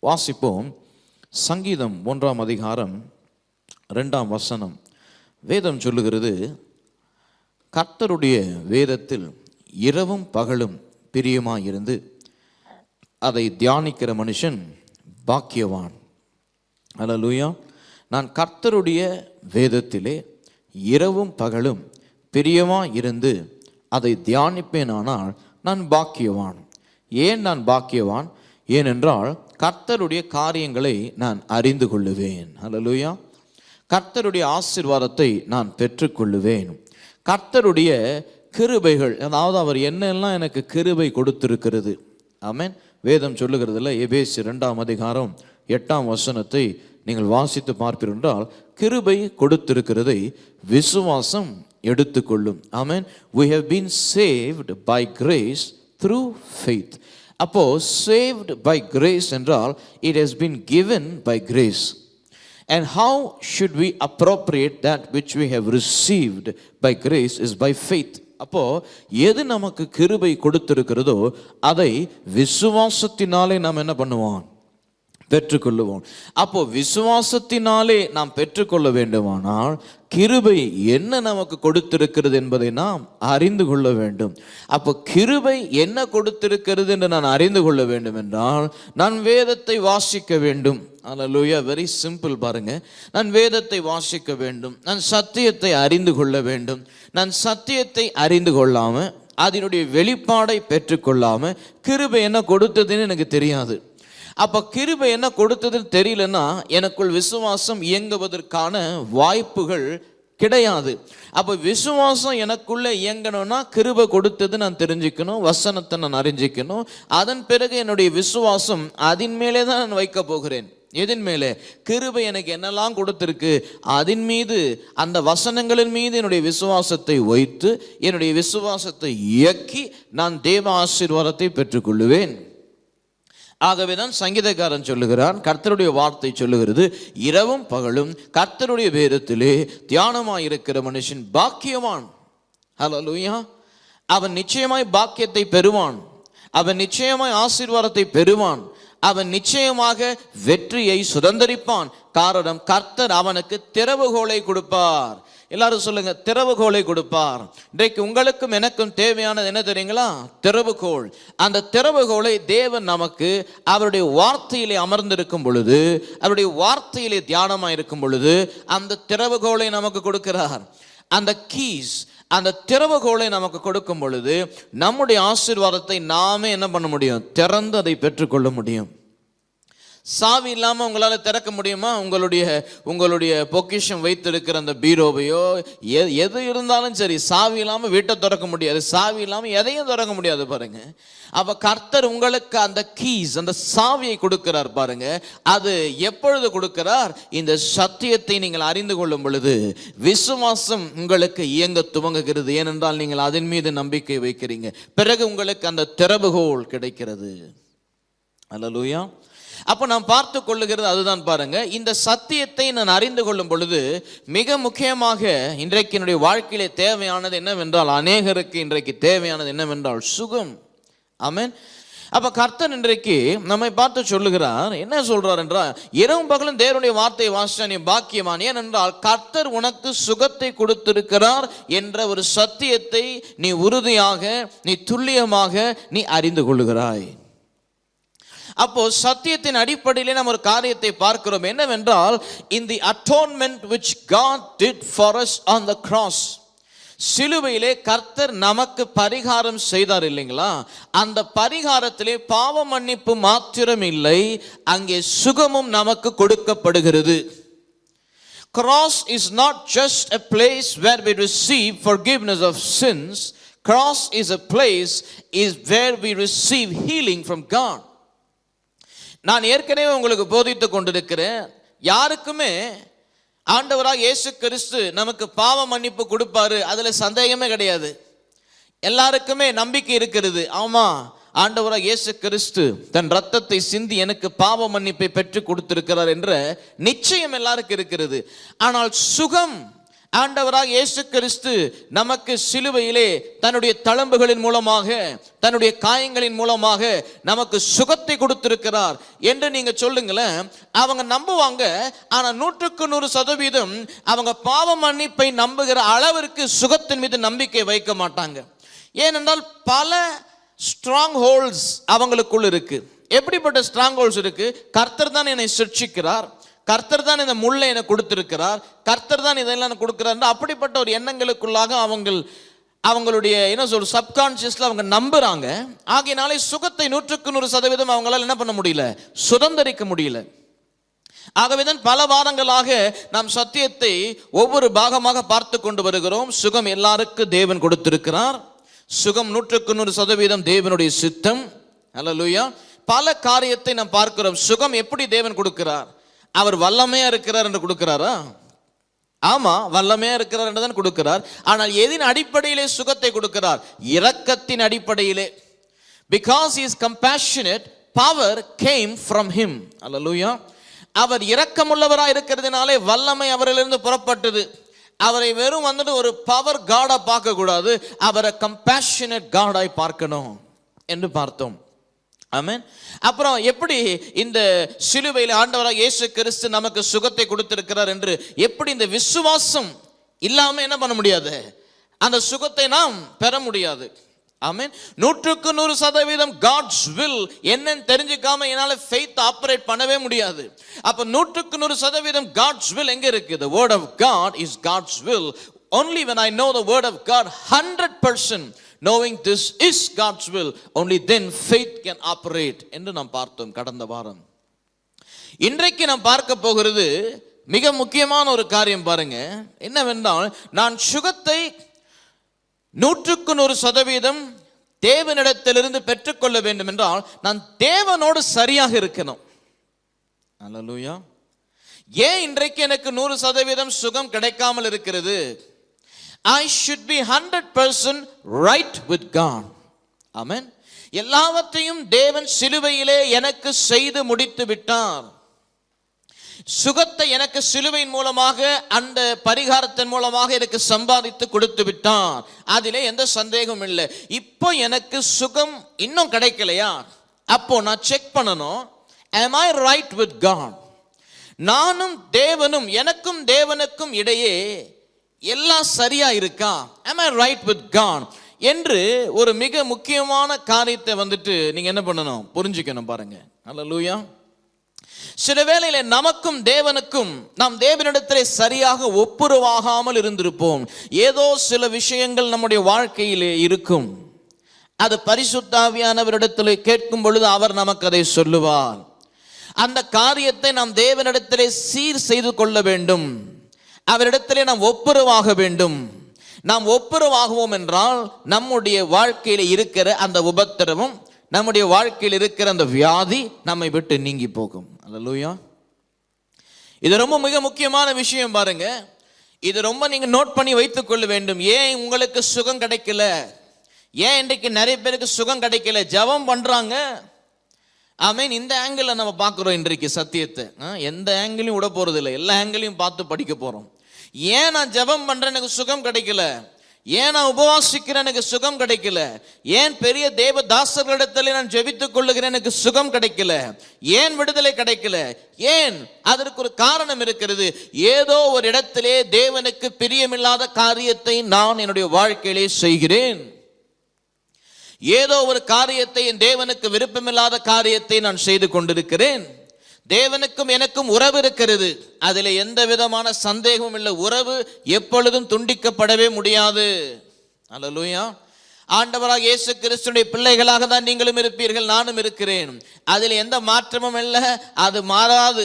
வாசிப்போம். சங்கீதம் 1ஆம் அதிகாரம் 2ஆம் வசனம். வேதம் சொல்லுகிறது, கர்த்தருடைய வேதத்தில் இரவும் பகலும் பிரியமாயிருந்து அதை தியானிக்கிற மனுஷன் பாக்கியவான். அல்லேலூயா. நான் கர்த்தருடைய வேதத்திலே இரவும் பகலும் பிரியமாயிருந்து அதை தியானிப்பேனானால் நான் பாக்கியவான். ஏன் நான் பாக்கியவான்? ஏனென்றால் கர்த்தருடைய காரியங்களை நான் அறிந்து கொள்ளுவேன். அல்லேலூயா. கர்த்தருடைய ஆசீர்வாதத்தை நான் பெற்றுக்கொள்ளுவேன். கர்த்தருடைய கிருபைகள், அதாவது அவர் என்னெல்லாம் எனக்கு கிருபை கொடுத்திருக்கிறது. ஆமென். வேதம் சொல்லுகிறதுல எபேசியர் 2ஆம் அதிகாரம் 8ஆம் வசனத்தை நீங்கள் வாசித்து பார்ப்பீர்கள் என்றால், கிருபை கொடுத்திருக்கிறதை விசுவாசம் எடுத்துக்கொள்ளும். ஆமென். We have been saved by grace through faith. அப்போ saved by grace என்றால் it has been given by grace. And how should we appropriate that which we have received by grace is by faith. அப்போ எது நமக்கு கிருபை கொடுத்திருக்கிறதோ அதை விசுவாசத்தினாலே நாம் என்ன பண்ணுவோம்? பெற்றுக்கொள்ளுவோம். அப்போ விசுவாசத்தினாலே நாம் பெற்றுக்கொள்ள வேண்டுமானால் கிருபை என்ன நமக்கு கொடுத்திருக்கிறது என்பதை நாம் அறிந்து கொள்ள வேண்டும். அப்போ கிருபை என்ன கொடுத்திருக்கிறது என்று நான் அறிந்து கொள்ள வேண்டும் என்றால் நான் வேதத்தை வாசிக்க வேண்டும். அல்லேலூயா. வெரி சிம்பிள் பாருங்க. நான் வேதத்தை வாசிக்க வேண்டும், நான் சத்தியத்தை அறிந்து கொள்ள வேண்டும். நான் சத்தியத்தை அறிந்து கொள்ளாம அதனுடைய வெளிப்பாடை பெற்றுக்கொள்ளாம கிருபை என்ன கொடுத்ததுன்னு எனக்கு தெரியாது. அப்போ கிருபை என்ன கொடுத்ததுன்னு தெரியலன்னா எனக்குள் விசுவாசம் இயங்குவதற்கான வாய்ப்புகள் கிடையாது. அப்போ விசுவாசம் எனக்குள்ள இயங்கணும்னா கிருபை கொடுத்தது நான் தெரிஞ்சுக்கணும், வசனத்தை நான் அறிஞ்சிக்கணும். அதன் பிறகு என்னுடைய விசுவாசம் அதன் மேலே தான் நான் வைக்க போகிறேன். எதின் மேலே? கிருபை எனக்கு என்னெல்லாம் கொடுத்திருக்கு அதன் மீது, அந்த வசனங்களின் மீது என்னுடைய விசுவாசத்தை வைத்து என்னுடைய விசுவாசத்தை இயக்கி நான் தேவ ஆசீர்வாதத்தை பெற்றுக்கொள்ளுவேன். ஆகவே தான் சங்கீதக்காரன் சொல்லுகிறான், கர்த்தருடைய வார்த்தை சொல்லுகிறது, இரவும் பகலும் கர்த்தருடைய வேதத்திலே தியானமாயிருக்கிற மனுஷன் பாக்கியவான். ஹல்லேலூயா. அவன் நிச்சயமாய் பாக்கியத்தை பெறுவான், அவன் நிச்சயமாய் ஆசீர்வாதத்தை பெறுவான், அவன் நிச்சயமாக வெற்றியை சுதந்தரிப்பான். காரணம், கர்த்தர் அவனுக்கு திறவுகோலை கொடுப்பார். எல்லாரும் சொல்லுங்க, திறவுகோலை கொடுப்பார். இன்றைக்கு உங்களுக்கும் எனக்கும் தேவையானது என்ன தெரியுங்களா? திறவுகோல். அந்த திறவுகோலை தேவன் நமக்கு அவருடைய வார்த்தையிலே அமர்ந்திருக்கும் பொழுது, அவருடைய வார்த்தையிலே தியானமாக இருக்கும் பொழுது அந்த திறவுகோலை நமக்கு கொடுக்கிறார். அந்த கீஸ், அந்த திறவுகோலை நமக்கு கொடுக்கும் பொழுது நம்முடைய ஆசீர்வாதத்தை நாமே என்ன பண்ண முடியும்? திறந்து அதை பெற்றுக்கொள்ள முடியும். சாவி இல்லாமல் உங்களால் திறக்க முடியுமா? உங்களுடைய பொக்கிஷம் வைத்திருக்கிற அந்த பீரோவையோ எது இருந்தாலும் சரி, சாவி இல்லாமல் வீட்டை திறக்க முடியாது, சாவி இல்லாமல் எதையும் திறக்க முடியாது பாருங்க. அப்போ கர்த்தர் உங்களுக்கு அந்த கீஸ், அந்த சாவியை கொடுக்கிறார் பாருங்க. அது எப்பொழுது கொடுக்கிறார்? இந்த சத்தியத்தை நீங்கள் அறிந்து கொள்ளும் பொழுது விசுவாசம் உங்களுக்கு இயங்க துவங்குகிறது. ஏனென்றால் நீங்கள் அதன் மீது நம்பிக்கை வைக்கிறீங்க. பிறகு உங்களுக்கு அந்த திறவுகோல் கிடைக்கிறது. அல்லேலூயா. அப்போ நாம் பார்த்து கொள்ளுகிறது அதுதான் பாருங்க. இந்த சத்தியத்தை நான் அறிந்து கொள்ளும் பொழுது மிக முக்கியமாக இன்றைக்கு என்னுடைய வாழ்க்கையிலே தேவையானது என்னவென்றால், அநேகருக்கு இன்றைக்கு தேவையானது என்னவென்றால் சுகம். ஆமென். அப்போ கர்த்தர் இன்றைக்கு நம்மை பார்த்து சொல்லுகிறார், என்ன சொல்றார் என்றால், இரவும் பகலும் தேவனுடைய வார்த்தையை வாசிச்சா நீ பாக்கியவான். ஏனென்றால் கர்த்தர் உனக்கு சுகத்தை கொடுத்திருக்கிறார் என்ற ஒரு சத்தியத்தை நீ உறுதியாக, நீ துல்லியமாக நீ அறிந்து கொள்ளுகிறாய். அப்போ சத்தியத்தின் அடிப்படையிலே நாம் ஒரு காரியத்தை பார்க்கிறோம். என்னவென்றால், in the atonement which God did for us on the cross, சிலுவையிலே கர்த்தர் நமக்கு பரிகாரம் செய்தார் இல்லைங்களா? அந்த பரிகாரத்திலே பாவ மன்னிப்பு மாத்திரம் இல்லை, அங்கே சுகமும் நமக்கு கொடுக்கப்படுகிறது. Cross is not just a place where we receive forgiveness of sins. Cross is a place where we receive healing from God. நான் ஏற்கனவே உங்களுக்கு போதித்து கொண்டிருக்கிறேன், யாருக்குமே ஆண்டவராக இயேசு கிறிஸ்து நமக்கு பாவ மன்னிப்பு கொடுப்பாரு, அதுல சந்தேகமே கிடையாது. எல்லாருக்குமே நம்பிக்கை இருக்கிறது. ஆமா, ஆண்டவராக இயேசு கிறிஸ்து தன் ரத்தத்தை சிந்தி எனக்கு பாவ மன்னிப்பை பெற்று கொடுத்திருக்கிறார் என்ற நிச்சயம் எல்லாருக்கும் இருக்கிறது. ஆனால் சுகம் ஆண்டவராக இயேசு கிறிஸ்து நமக்கு சிலுவையிலே தன்னுடைய தழும்புகளின் மூலமாக, தன்னுடைய காயங்களின் மூலமாக நமக்கு சுகத்தை கொடுத்திருக்கிறார் என்று நீங்க சொல்லுங்களேன். அவங்க நம்புவாங்க. ஆனா 100% அவங்க பாவ மன்னிப்பை நம்புகிற அளவிற்கு சுகத்தின் மீது நம்பிக்கை வைக்க மாட்டாங்க. ஏனென்றால் பல ஸ்ட்ராங் ஹோல்ட்ஸ் அவங்களுக்குள் இருக்கு. எப்படிப்பட்ட ஸ்ட்ராங் ஹோல்ட்ஸ் இருக்கு? கர்த்தர் தான் என்னை சிட்சிக்கிறார், கர்த்தர் தான் இந்த முள்ளை எனக்கு கொடுத்திருக்கிறார், கர்த்தர் தான் இதெல்லாம் கொடுக்கிறார். அப்படிப்பட்ட ஒரு எண்ணங்களுக்குள்ளாக அவங்களுடைய என்ன சொல்ற சப்கான்சியஸ்ல அவங்க நம்புறாங்க. ஆகையினாலே சுகத்தை 100% அவங்களால என்ன பண்ண முடியல, சுதந்திரிக்க முடியல. ஆகவேதான் பல வாரங்களாக நாம் சத்தியத்தை ஒவ்வொரு பாகமாக பார்த்து கொண்டு வருகிறோம். சுகம் எல்லாருக்கும் தேவன் கொடுத்திருக்கிறார். சுகம் 100% தேவனுடைய சித்தம். அல்லேலூயா. பல காரியத்தை நாம் பார்க்கிறோம். சுகம் எப்படி தேவன் கொடுக்கிறார்? அவர் வல்லமையா இருக்கிறார் என்று கொடுக்கிறாரா? ஆமா, வல்லமையா இருக்கிறார் என்று தான் கொடுக்கிறார். ஆனால் எதின் அடிப்படையிலே சுகத்தை கொடுக்கிறார்? இரக்கத்தின் அடிப்படையிலே. Because he is compassionate, power came from him. அல்லேலூயா. அவர் இரக்கமுள்ளவராக இருக்கிறதுனாலே வல்லமை அவரிலிருந்து புறப்பட்டது. அவரை வெறும் ஒரு பவர் காடா பார்க்க கூடாது, அவரை கம்பேஷனேட் காடாய் பார்க்கணும் என்று பார்த்தோம். ஆமென். அப்புறம் எப்படி இந்த சிலுவையில் ஆண்டவராக இயேசு கிறிஸ்து நமக்கு சுகத்தை கொடுத்திருக்கிறார் என்று எப்படி இந்த விசுவாசம் இல்லாம என்ன பண்ண முடியாது, அந்த சுகத்தை நாம் பெற முடியாது. ஆமென். 100% God's will என்னன்னு தெரிஞ்சுக்காம என்னால faith ஆப்பரேட் பண்ணவே முடியாது. அப்ப 100% God's will எங்க இருக்கு? The word of God is God's will. Only when I know the word of God 100%, knowing this is God's will, only then faith can operate என்று நாம் பார்த்தோம் கடந்த வாரம். இன்றைக்கு நாம் பார்க்க போகிறது மிக முக்கியமான ஒரு காரியம். பாருங்க, என்னவென்றால் நான் சுகத்தை 100% தேவனிடத்திலிருந்து பெற்றுக்கொள்ள வேண்டும் என்றால் நான் தேவனோடு சரியாக இருக்கணும். அல்லேலூயா. ஏன் இன்றைக்கு எனக்கு 100% சுகம் கிடைக்காமல் இருக்கிறது? I should be 100% right with God. ஆமென். எல்லாவற்றையும் தேவன் சிலுவையிலே எனக்கு செய்து முடித்து விட்டார். சுகத்தை எனக்கு சிலுவையின் மூலமாக, அந்த பரிகாரத்தின் மூலமாக எனக்கு சம்பாதித்து கொடுத்து விட்டார். அதிலே எந்த சந்தேகமும் இல்லை. இப்போ எனக்கு சுகம் இன்னும் கிடைக்கலையா? அப்போ நான் செக் பண்ணணும், am I right with God? நானும் தேவனும், எனக்கும் தேவனுக்கும் இடையே எல்லாம் சரியா இருக்கா? am I right with God என்று ஒரு மிக முக்கியமான காரியத்தை நீங்க என்ன பண்ணணும், புரிஞ்சுக்கணும். பாருங்க. அல்லேலூயா. சில வேளையில நமக்கும் தேவனுக்கும் நாம் தேவனிடத்திலே சரியாக ஒப்புரவாகாமல் இருந்திருப்போம். ஏதோ சில விஷயங்கள் நம்முடைய வாழ்க்கையிலே இருக்கும். அது பரிசுத்த ஆவியானவரிடத்திலே கேட்கும் பொழுது அவர் நமக்கு அதை சொல்லுவார். அந்த காரியத்தை நாம் தேவனிடத்திலே சீர் செய்து கொள்ள வேண்டும். அவரிடத்திலே நாம் ஒப்புரவாக வேண்டும். நாம் ஒப்புரவாகுவோம் என்றால் நம்முடைய வாழ்க்கையில இருக்கிற அந்த உபத்திரவம், நம்முடைய வாழ்க்கையில் இருக்கிற அந்த வியாதி நம்மை விட்டு நீங்கி போகும். அல்லேலூயா. இது ரொம்ப மிக முக்கியமான விஷயம். பாருங்க, இது ரொம்ப நீங்க நோட் பண்ணி வைத்துக் கொள்ள வேண்டும். ஏன் உங்களுக்கு சுகம் கிடைக்கல? ஏன் இன்றைக்கு நிறைய பேருக்கு சுகம் கிடைக்கல? ஜெபம் பண்றாங்க. ஆமென். இந்த ஆங்கிள் நம்ம பார்க்கிறோம் இன்றைக்கு சத்தியத்தை. எந்த ஆங்கிளையும் விட போறது இல்லை, எல்லா ஆங்கிளையும் பார்த்து படிக்க போறோம். ஏன் நான் ஜெபம் பண்றேன் எனக்கு சுகம் கிடைக்கல? ஏன் நான் உபவாசிக்கிறேன் எனக்கு சுகம் கிடைக்கல? ஏன் பெரிய தேவ தாசர்களிடத்தில் நான் ஜெபித்துக் கொள்ளுகிறேன் எனக்கு சுகம் கிடைக்கல? ஏன் விடுதலை கிடைக்கல? ஏன்? அதற்கு ஒரு காரணம் இருக்கிறது. ஏதோ ஒரு இடத்திலே தேவனுக்கு பிரியமில்லாத காரியத்தை நான் என்னுடைய வாழ்க்கையிலே செய்கிறேன். ஏதோ ஒரு காரியத்தை, என் தேவனுக்கு விருப்பமில்லாத காரியத்தை நான் செய்து கொண்டிருக்கிறேன். தேவனுக்கும் எனக்கும் உறவு இருக்கிறது, அதில் எந்த விதமான சந்தேகமும் இல்லை. உறவு எப்பொழுதும் துண்டிக்கப்படவே முடியாது. அல்லேலூயா. ஆண்டவராக இயேசு கிறிஸ்துவின் பிள்ளைகளாக தான் நீங்களும் இருப்பீர்கள், நானும் இருக்கிறேன். அதில் எந்த மாற்றமும் இல்லை, அது மாறாது,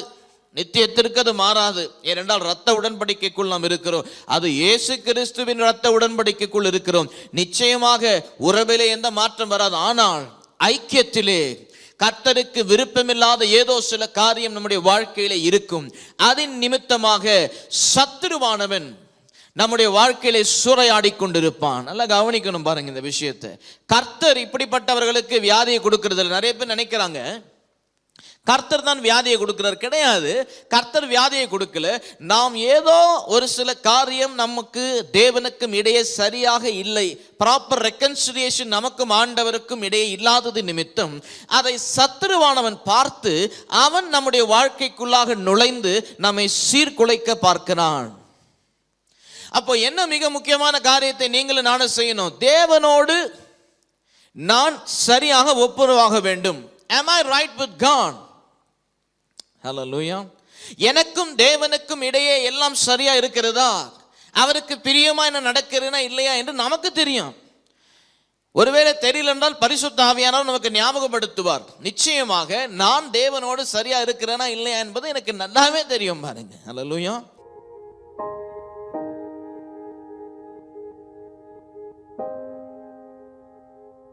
நித்தியத்திற்கு அது மாறாது. ஏனென்றால் இரத்த உடன்படிக்கைக்குள் நாம் இருக்கிறோம். அது இயேசு கிறிஸ்துவின் இரத்த உடன்படிக்கைக்குள் இருக்கிறோம். நிச்சயமாக உறவிலே எந்த மாற்றம் வராது. ஆனால் ஐக்கியத்திலே கர்த்தருக்கு விருப்பமில்லாத ஏதோ சில காரியம் நம்முடைய வாழ்க்கையில இருக்கும். அதன் நிமித்தமாக சத்துருவானவன் நம்முடைய வாழ்க்கையில சூறையாடி கொண்டிருப்பான். நல்லா கவனிக்கணும் பாருங்க இந்த விஷயத்தை. கர்த்தர் இப்படிப்பட்டவர்களுக்கு வியாதியை கொடுக்கிறது. நிறைய பேர் நினைக்கிறாங்க கர்த்தர் தான் வியாதியை கொடுக்கிறார் கிடையாது. கர்த்தர் வியாதியை கொடுக்கல. நாம் ஏதோ ஒரு சில காரியம் நமக்கு தேவனுக்கும் இடையே சரியாக இல்லை, ப்ராப்பர் ரெக்கன்சிலியேஷன் நமக்கும் ஆண்டவருக்கும் இடையே இல்லாதது நிமித்தம் அதை சத்துருவானவன் பார்த்து அவன் நம்முடைய வாழ்க்கைக்குள்ளாக நுழைந்து நம்மை சீர்குலைக்க பார்க்கிறான். அப்போ என்ன மிக முக்கியமான காரியத்தை நீங்களும் நானும் செய்யணும்? தேவனோடு நான் சரியாக ஒப்புரவாக வேண்டும். Am I right with God? Hallelujah. எனக்கும் தேவனுக்கும் இடையே எல்லாம் சரியா இருக்கிறதா, அவருக்கு பிரியமா என்ன நடக்கிறேனா இல்லையா என்று நமக்கு தெரியும். ஒருவேளை தெரியல என்றால் பரிசுத்த ஆவியானவர் நமக்கு ஞாபகப்படுத்துவார். நிச்சயமாக நான் தேவனோடு சரியா இருக்கிறேனா இல்லையா என்பது எனக்கு நல்லாவே தெரியும் பாருங்க. ஹல்லேலூயா.